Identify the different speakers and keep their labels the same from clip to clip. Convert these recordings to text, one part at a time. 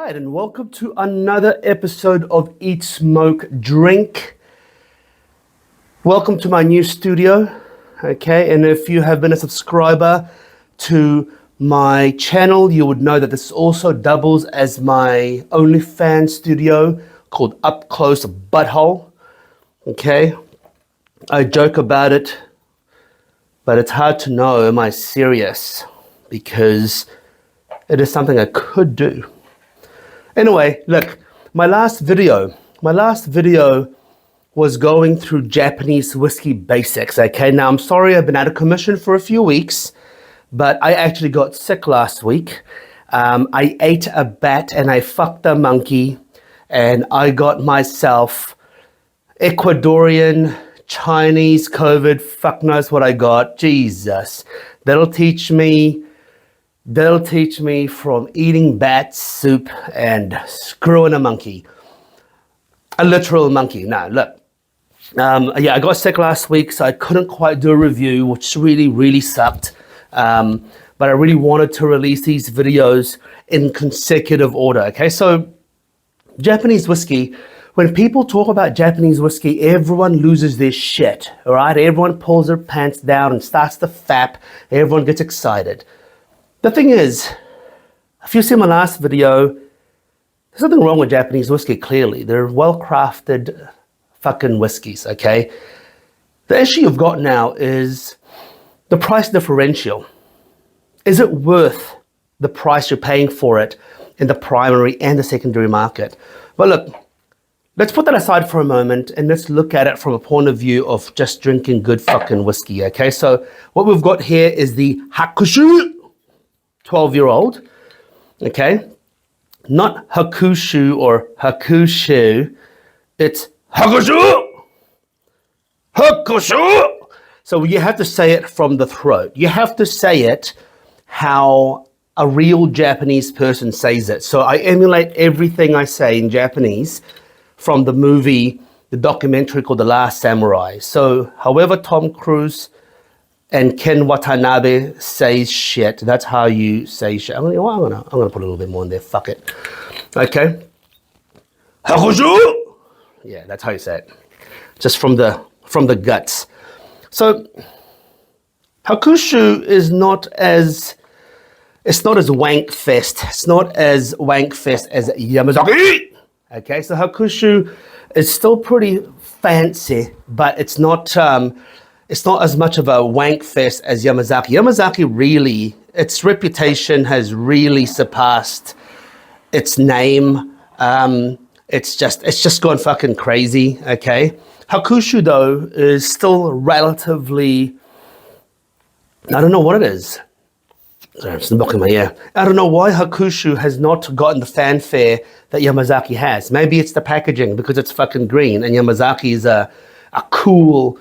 Speaker 1: right, and welcome to another episode of Eat, Smoke, Drink. Welcome to my new studio, okay? And if you have been a subscriber to my channel, you would know that this also doubles as my OnlyFans studio called Up Close Butthole, okay? I joke about it, but it's hard to know, am I serious? Because it is something I could do. Anyway, look, my last video was going through Japanese whiskey basics, okay? Now, I'm sorry I've been out of commission for a few weeks, but I actually got sick last week. I ate a bat and I fucked a monkey, and I got myself Ecuadorian, Chinese COVID, fuck knows what I got. Jesus, that'll teach me from eating bat soup and screwing a monkey. A literal monkey. Now, look. Yeah, I got sick last week, so I couldn't quite do a review, which really sucked. But I really wanted to release these videos in consecutive order, okay? So, Japanese whiskey, when people talk about Japanese whiskey, everyone loses their shit, all right? Everyone pulls their pants down and starts to fap. Everyone gets excited. The thing is, if you see my last video, there's nothing wrong with Japanese whiskey, clearly. They're well-crafted fucking whiskeys, okay? The issue you've got now is the price differential. Is it worth the price you're paying for it in the primary and the secondary market? Well, look, let's put that aside for a moment and let's look at it from a point of view of just drinking good fucking whiskey, okay? So what we've got here is the Hakushu 12-year-old, okay? Not Hakushu or Hakushu, it's Hakushu! Hakushu! So you have to say it from the throat. You have to say it how a real Japanese person says it. So I emulate everything I say in Japanese from the movie, the documentary called The Last Samurai. So however Tom Cruise and Ken Watanabe says shit, that's how you say shit. I'm gonna put a little bit more in there, fuck it. Okay. Hakushu! Yeah, that's how you say it. Just from the guts. So Hakushu is not as wank fest. It's not as wank fest as Yamazaki. Okay, so Hakushu is still pretty fancy, but it's not as much of a wank fest as Yamazaki. Yamazaki really, its reputation has really surpassed its name. It's just gone fucking crazy, okay? Hakushu, though, is still relatively, I don't know what it is. Sorry, I'm just knocking my ear. I don't know why Hakushu has not gotten the fanfare that Yamazaki has. Maybe it's the packaging because it's fucking green, and Yamazaki is a cool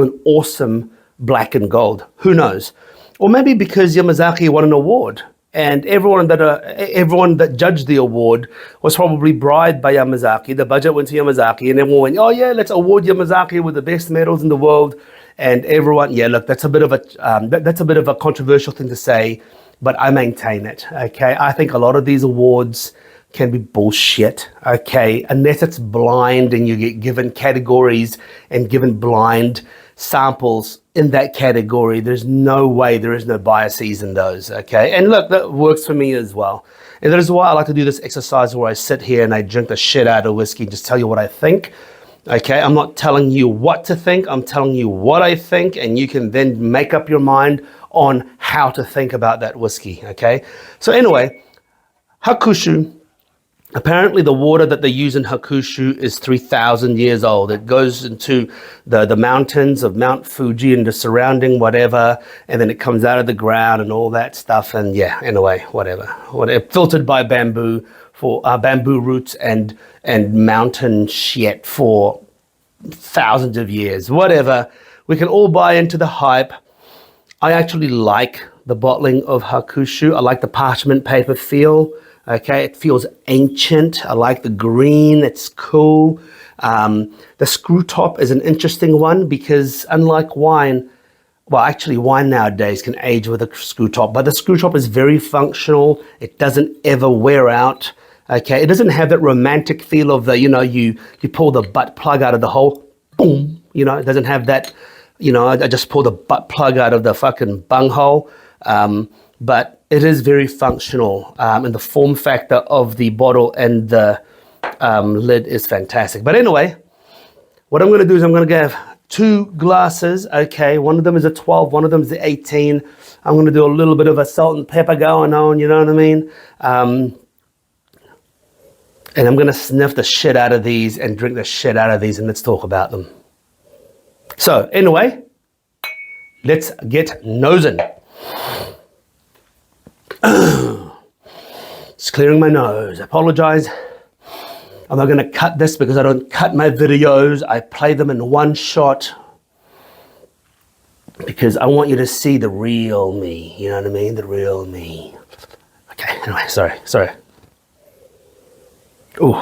Speaker 1: and awesome black and gold. Who knows? Or maybe because Yamazaki won an award, and everyone that judged the award was probably bribed by Yamazaki. The budget went to Yamazaki, and everyone went, "Oh yeah, let's award Yamazaki with the best medals in the world." And everyone, yeah, look, that's a bit of a controversial thing to say, but I maintain it. Okay, I think a lot of these awards can be bullshit, okay, unless it's blind and you get given categories and given blind samples in that category. There's no way, there is no biases in those, okay? And look, that works for me as well. And that is why I like to do this exercise where I sit here and I drink the shit out of whiskey and just tell you what I think, okay? I'm not telling you what to think, I'm telling you what I think, and you can then make up your mind on how to think about that whiskey, okay? So anyway, Hakushu. Apparently the water that they use in Hakushu is 3,000 years old. It goes into the mountains of Mount Fuji and the surrounding whatever, and then it comes out of the ground and all that stuff. And yeah, anyway, whatever. Filtered by bamboo roots and mountain shit for thousands of years. Whatever. We can all buy into the hype. I actually like the bottling of Hakushu. I like the parchment paper feel. Okay, it feels ancient. I like the green, it's cool. The screw top is an interesting one because unlike wine, well, actually wine nowadays can age with a screw top, but the screw top is very functional. It doesn't ever wear out. Okay, it doesn't have that romantic feel of the, you pull the butt plug out of the hole, boom. It doesn't have that, I just pull the butt plug out of the fucking bunghole. But it is very functional, and the form factor of the bottle and the lid is fantastic. But anyway, what I'm going to do is I'm going to have 2 glasses. Okay, one of them is a 12, one of them is the 18. I'm going to do a little bit of a salt and pepper going on, you know what I mean? And I'm going to sniff the shit out of these and drink the shit out of these, and let's talk about them. So anyway, let's get nosing. Just clearing my nose. I apologize. I'm not going to cut this because I don't cut my videos. I play them in one shot because I want you to see the real me. You know what I mean? The real me. Okay, anyway, sorry. Ooh.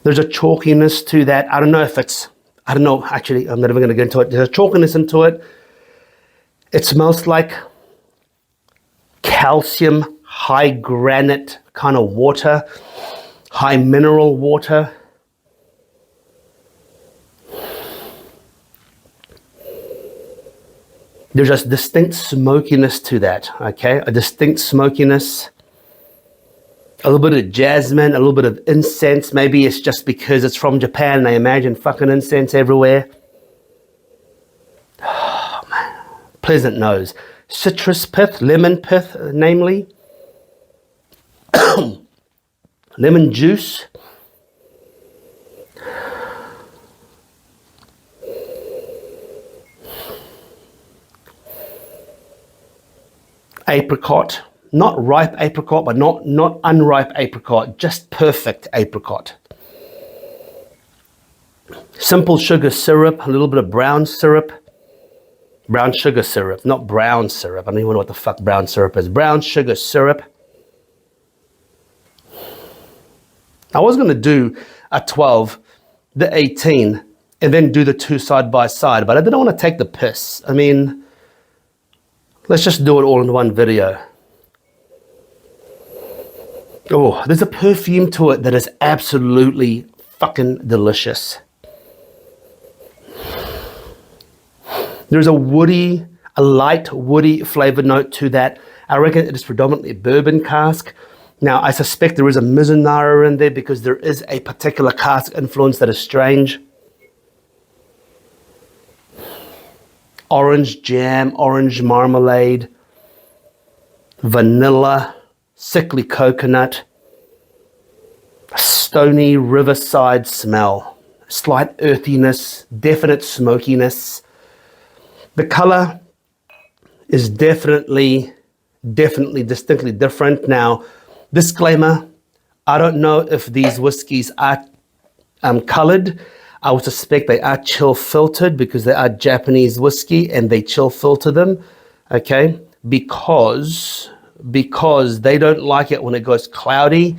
Speaker 1: There's a chalkiness to that. I don't know, actually, I'm not even going to get into it. There's a chalkiness into it. It smells like calcium, high granite kind of water, high mineral water. There's a distinct smokiness to that, okay? A distinct smokiness. A little bit of jasmine, a little bit of incense. Maybe it's just because it's from Japan and I imagine fucking incense everywhere. Oh, man. Pleasant nose. Citrus pith, lemon pith, namely. Lemon juice. Apricot. Not ripe apricot, but not unripe apricot, just perfect apricot. Simple sugar syrup, a little bit of brown syrup. Brown sugar syrup, not brown syrup. I don't even know what the fuck brown syrup is. Brown sugar syrup. I was going to do a 12, the 18, and then do the 2 side by side, but I didn't want to take the piss. I mean, let's just do it all in one video. Oh, there's a perfume to it that is absolutely fucking delicious. There's a light woody flavor note to that. I reckon it is predominantly bourbon cask. Now, I suspect there is a Mizunara in there because there is a particular cask influence that is strange. Orange jam, orange marmalade, vanilla, sickly coconut, a stony riverside smell, slight earthiness, definite smokiness. The color is definitely distinctly different. Now, disclaimer, I don't know if these whiskeys are colored. I would suspect they are chill filtered because they are Japanese whiskey and they chill filter them, okay? Because they don't like it when it goes cloudy.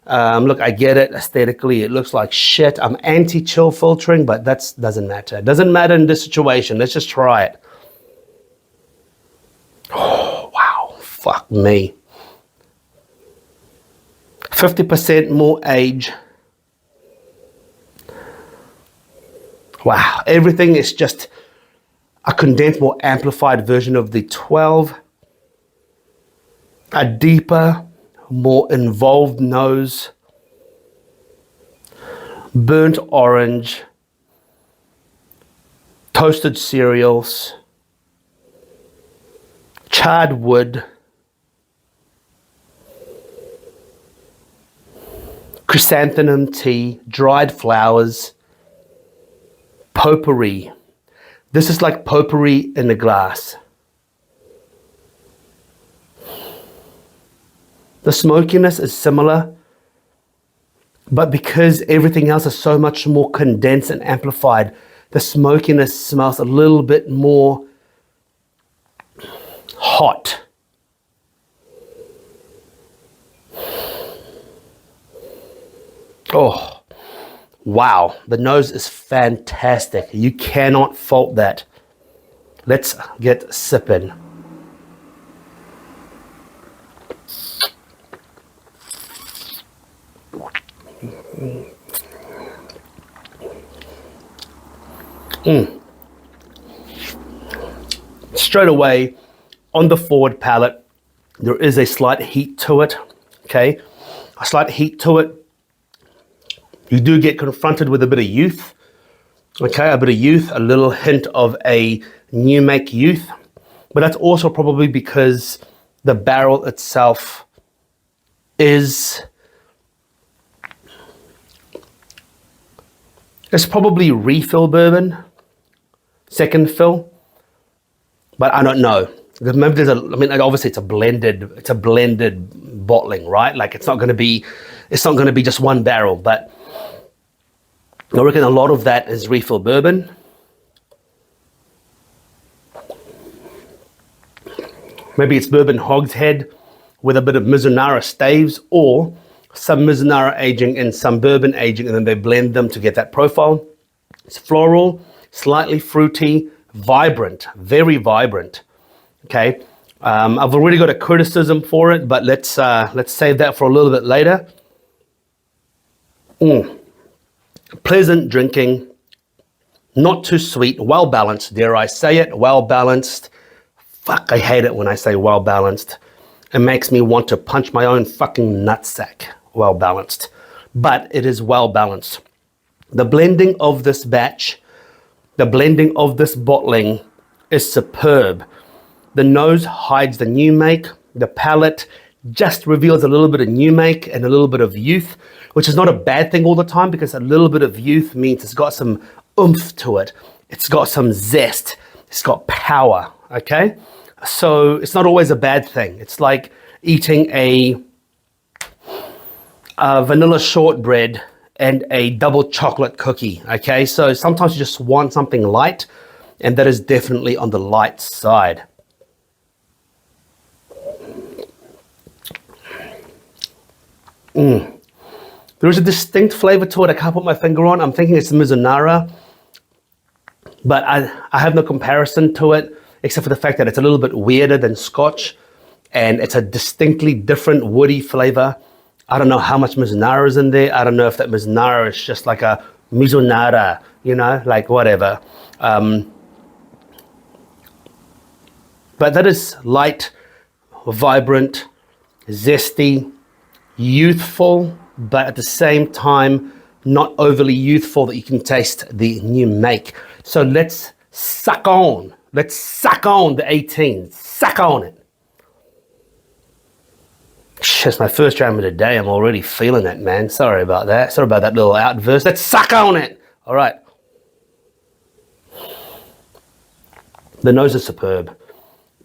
Speaker 1: Look, I get it. Aesthetically, it looks like shit. I'm anti-chill filtering, but that doesn't matter. It doesn't matter in this situation. Let's just try it. Oh, wow. Fuck me. 50% more age. Wow. Everything is just a condensed, more amplified version of the 12. A deeper, more involved nose, burnt orange, toasted cereals, charred wood, chrysanthemum tea, dried flowers, potpourri. This is like potpourri in a glass. The smokiness is similar, but because everything else is so much more condensed and amplified, the smokiness smells a little bit more hot. Oh, wow. The nose is fantastic. You cannot fault that. Let's get sipping. Straight away, on the forward palate, there is a slight heat to it, okay? A slight heat to it. You do get confronted with a bit of youth, okay? A bit of youth, a little hint of a new make youth. But that's also probably because the barrel itself is... It's probably refill bourbon, second fill, but I don't know. Maybe there's obviously it's a blended bottling, right? Like it's not going to be just one barrel, but I reckon a lot of that is refill bourbon. Maybe it's bourbon hogshead with a bit of Mizunara staves, or some Mizunara aging and some bourbon aging, and then they blend them to get that profile. It's floral, slightly fruity, vibrant, very vibrant. Okay, I've already got a criticism for it, but let's save that for a little bit later. Pleasant drinking, not too sweet, well balanced. Dare I say it? Well balanced. Fuck, I hate it when I say well balanced. It makes me want to punch my own fucking nutsack. Well balanced, but it is well balanced. The blending of this batch, the blending of this bottling is superb. The nose hides the new make. The palate just reveals a little bit of new make and a little bit of youth, which is not a bad thing all the time, because a little bit of youth means it's got some oomph to it. It's got some zest. It's got power, okay? So it's not always a bad thing. It's like eating a vanilla shortbread and a double chocolate cookie, okay? So sometimes you just want something light, and that is definitely on the light side. There is a distinct flavor to it I can't put my finger on. I'm thinking it's Mizunara, but I have no comparison to it, except for the fact that it's a little bit weirder than Scotch, and it's a distinctly different woody flavor. I don't know how much Mizunara is in there. I don't know if that Mizunara is just like a Mizunara, you know, like whatever. But that is light, vibrant, zesty, youthful, but at the same time, not overly youthful that you can taste the new make. So let's suck on. Let's suck on the 18. Suck on it. It's my first dram of the day. I'm already feeling it, man. Sorry about that. Sorry about that little outburst. Let's suck on it. All right. The nose is superb.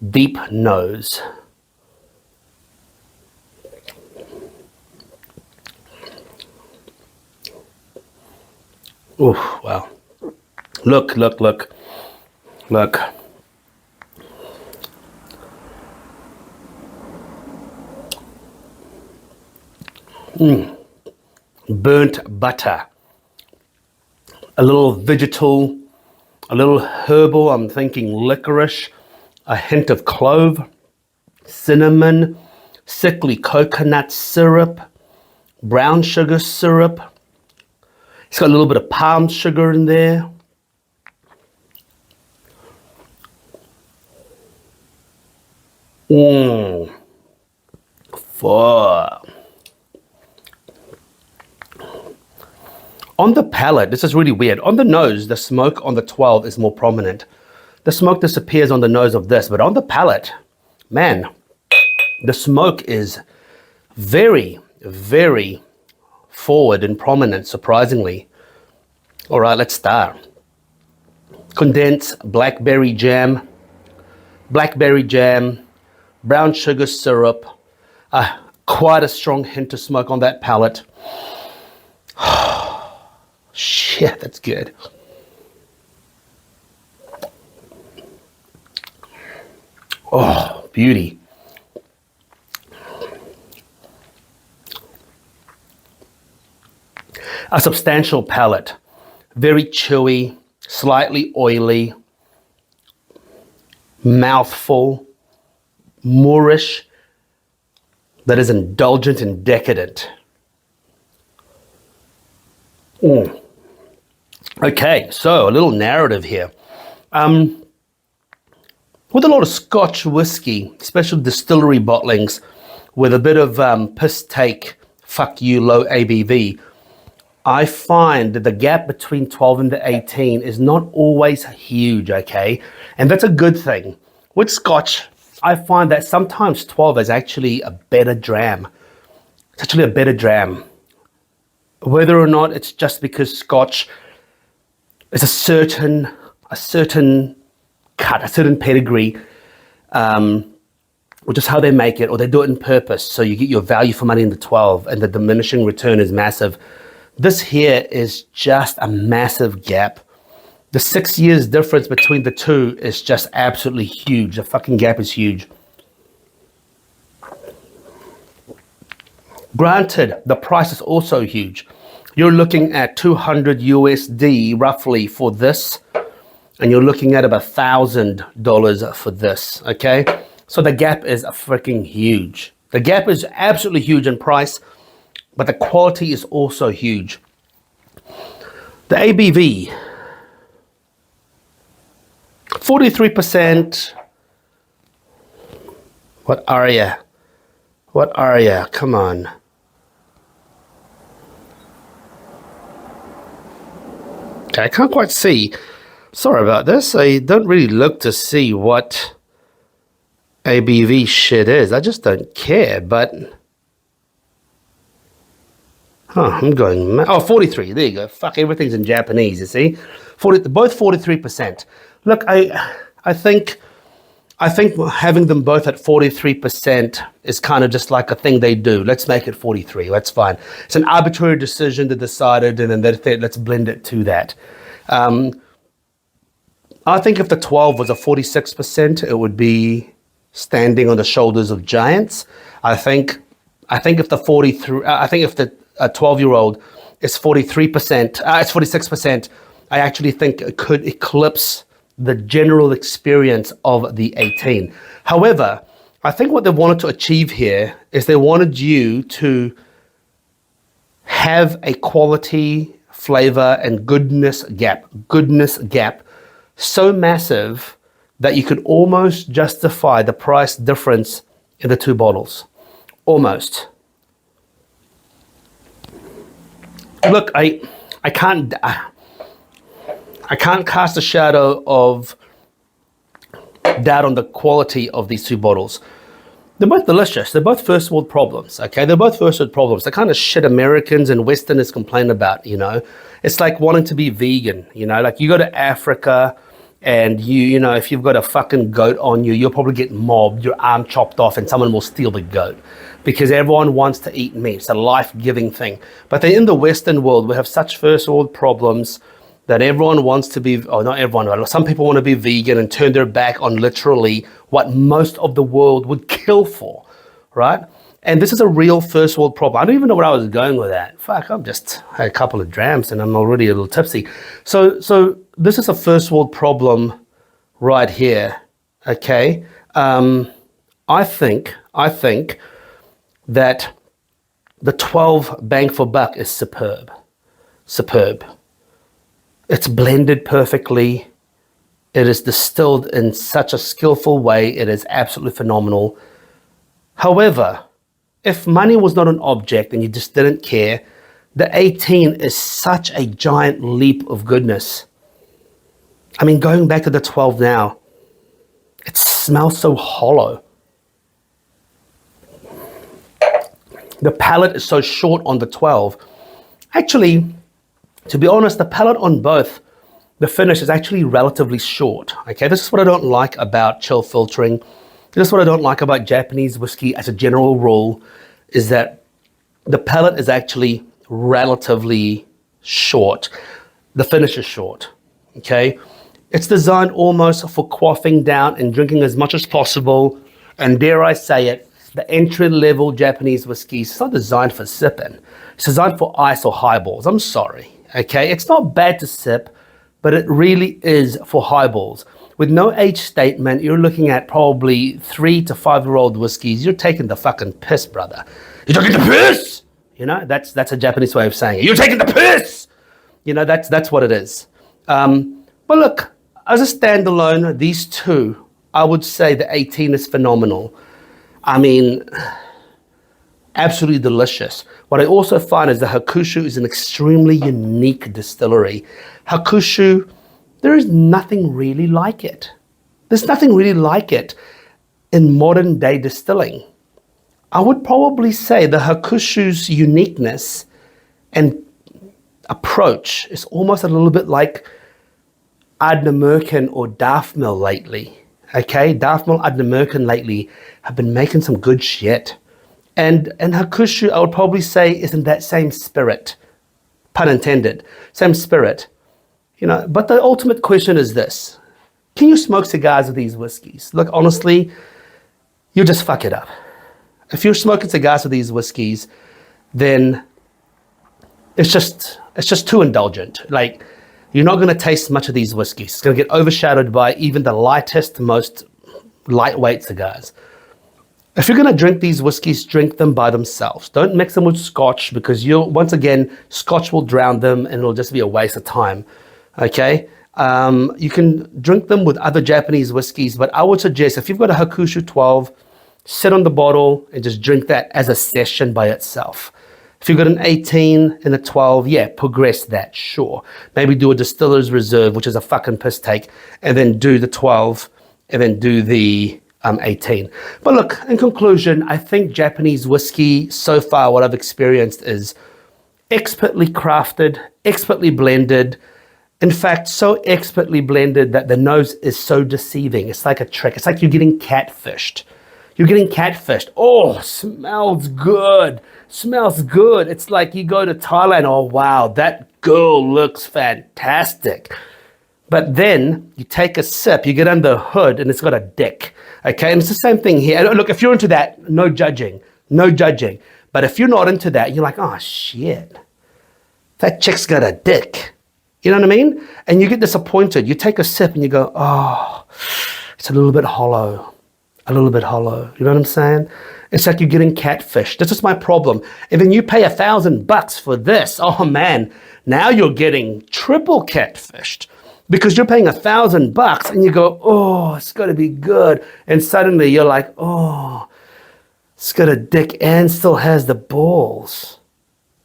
Speaker 1: Deep nose. Ooh, wow. Look. Burnt butter. A little vegetal, a little herbal. I'm thinking licorice, a hint of clove, cinnamon, sickly coconut syrup, brown sugar syrup. It's got a little bit of palm sugar in there. On the palate, this is really weird. On the nose, the smoke on the 12 is more prominent. The smoke disappears on the nose of this, but on the palate, man, the smoke is very, very forward and prominent, surprisingly. All right, let's start. Condensed blackberry jam, brown sugar syrup, quite a strong hint of smoke on that palate. Shit, that's good. Oh, beauty. A substantial palate, very chewy, slightly oily, mouthful, Moorish, that is indulgent and decadent. Okay, so a little narrative here. With a lot of Scotch whiskey, special distillery bottlings, with a bit of piss take, fuck you, low ABV, I find that the gap between 12 and the 18 is not always huge, okay? And that's a good thing. With Scotch, I find that sometimes 12 is actually a better dram. It's actually a better dram. Whether or not it's just because Scotch is a certain cut, a certain pedigree, or just how they make it, or they do it on purpose, so you get your value for money in the 12 and the diminishing return is massive. This here is just a massive gap. The 6 years difference between the two is just absolutely huge. The fucking gap is huge. Granted, the price is also huge. You're looking at 200 USD roughly for this, and you're looking at about $1,000 for this, okay? So the gap is freaking huge. The gap is absolutely huge in price, but the quality is also huge. The ABV, 43%. What are you? What are you? Come on. Okay, I can't quite see. Sorry about this. I don't really look to see what ABV shit is. I just don't care, but... I'm going... Oh, 43. There you go. Fuck, everything's in Japanese, you see? Both 43%. Look, I think having them both at 43% is kind of just like a thing they do. Let's make it 43. That's fine. It's an arbitrary decision they decided, and then they said, let's blend it to that. I think if the 12 was a 46%, it would be standing on the shoulders of giants. I think if the 43, I think if the 12-year-old is 43%, it's 46%, I actually think it could eclipse the general experience of the 18. However, I think what they wanted to achieve here is they wanted you to have a quality, flavor, and goodness gap so massive that you could almost justify the price difference in the two bottles. Almost. Look, I can't cast a shadow of doubt on the quality of these two bottles. They're both delicious. They're both first world problems, okay? They're both first world problems. The kind of shit Americans and Westerners complain about, you know? It's like wanting to be vegan, you know? Like you go to Africa and you know, if you've got a fucking goat on you, you'll probably get mobbed, your arm chopped off, and someone will steal the goat because everyone wants to eat meat. It's a life-giving thing. But then in the Western world, we have such first world problems that everyone wants to be, or not everyone, but some people want to be vegan and turn their back on literally what most of the world would kill for, right? And this is a real first world problem. I don't even know where I was going with that. Fuck, I've just had a couple of drams and I'm already a little tipsy. So this is a first world problem right here, okay? I think that the 12 bang for buck is superb. It's blended perfectly. It is distilled in such a skillful way. It is absolutely phenomenal. However, if money was not an object and you just didn't care, the 18 is such a giant leap of goodness. I mean, going back to the 12 now, it smells so hollow. The palate is so short on the 12. Actually, to be honest, the palate on both, the finish is actually relatively short. Okay, this is what I don't like about chill filtering. This is what I don't like about Japanese whiskey as a general rule, is that the palate is actually relatively short. The finish is short, okay? It's designed almost for quaffing down and drinking as much as possible. And dare I say it, the entry-level Japanese whiskeys, it's not designed for sipping. It's designed for ice or highballs. I'm sorry, okay? It's not bad to sip, but it really is for highballs. With no age statement, you're looking at probably 3 to 5-year-old whiskeys. You're taking the fucking piss, brother. You're taking the piss! You know, that's a Japanese way of saying it. You're taking the piss! You know, that's what it is. But look, as a standalone, these two, I would say the 18 is phenomenal. I mean, absolutely delicious. What I also find is the Hakushu is an extremely unique distillery. Hakushu, there is nothing really like it. There's nothing really like it in modern day distilling. I would probably say the Hakushu's uniqueness and approach is almost a little bit like Adnamerken or Daffmill lately. Okay, Daffmill, Adnamerken lately have been making some good shit. And Hakushu, I would probably say, is in that same spirit, pun intended, same spirit. You know, but the ultimate question is this: can you smoke cigars with these whiskeys? Look, honestly, you just fuck it up. If you're smoking cigars with these whiskeys, then it's just too indulgent. Like, you're not going to taste much of these whiskeys. It's going to get overshadowed by even the lightest, most lightweight cigars. If you're going to drink these whiskeys, drink them by themselves. Don't mix them with scotch, because once again, scotch will drown them and it'll just be a waste of time. Okay? You can drink them with other Japanese whiskeys, but I would suggest if you've got a Hakushu 12, sit on the bottle and just drink that as a session by itself. If you've got an 18 and a 12, yeah, progress that, sure. Maybe do a Distiller's Reserve, which is a fucking piss take, and then do the 12, and then do the 18. But look, in conclusion, I think Japanese whiskey, so far what I've experienced is expertly crafted, expertly blended. In fact, so expertly blended that the nose is so deceiving. It's like a trick. It's like you're getting catfished. You're getting catfished. Oh, smells good. Smells good. It's like you go to Thailand. Oh, wow, that girl looks fantastic. But then you take a sip, you get under the hood, and it's got a dick. Okay, and it's the same thing here. And look, if you're into that, no judging. No judging. But if you're not into that, you're like, oh, shit. That chick's got a dick. You know what I mean? And you get disappointed. You take a sip and you go, oh, it's a little bit hollow. A little bit hollow. You know what I'm saying? It's like you're getting catfished. This is my problem. And then you pay $1,000 for this. Oh man, now you're getting triple catfished, because you're paying $1,000 and you go, oh, it's got to be good. And suddenly you're like, oh, it's got a dick and still has the balls.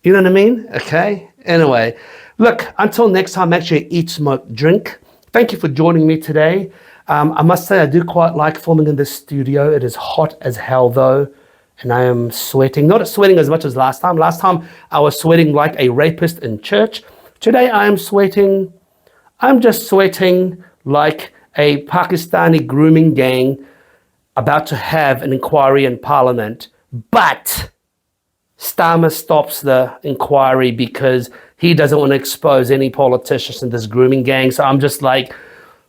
Speaker 1: You know what I mean? Okay. Anyway, look, until next time, make sure you eat, smoke, drink. Thank you for joining me today. I must say I do quite like filming in this studio. It is hot as hell though, and I am sweating. Not sweating as much as last time. Last time I was sweating like a rapist in church. Today I am sweating. I'm just sweating like a Pakistani grooming gang about to have an inquiry in Parliament. But Starmer stops the inquiry because he doesn't want to expose any politicians in this grooming gang. So I'm just like,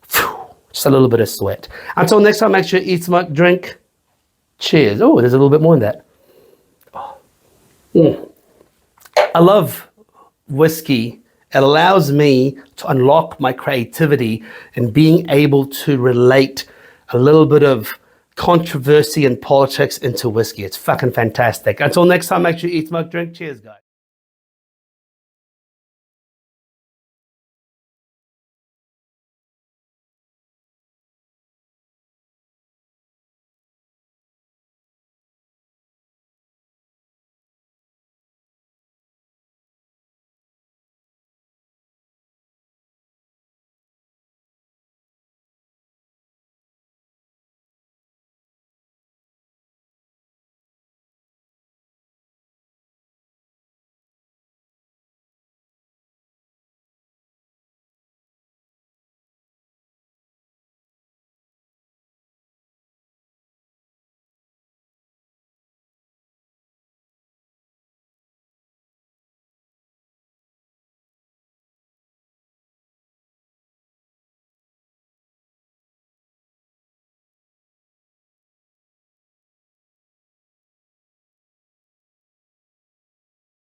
Speaker 1: phew. Just a little bit of sweat. Until next time, make sure you eat, smoke, drink. Cheers. Oh, there's a little bit more in that. Oh. I love whiskey. It allows me to unlock my creativity and being able to relate a little bit of controversy and politics into whiskey. It's fucking fantastic. Until next time, make sure you eat, smoke, drink. Cheers, guys.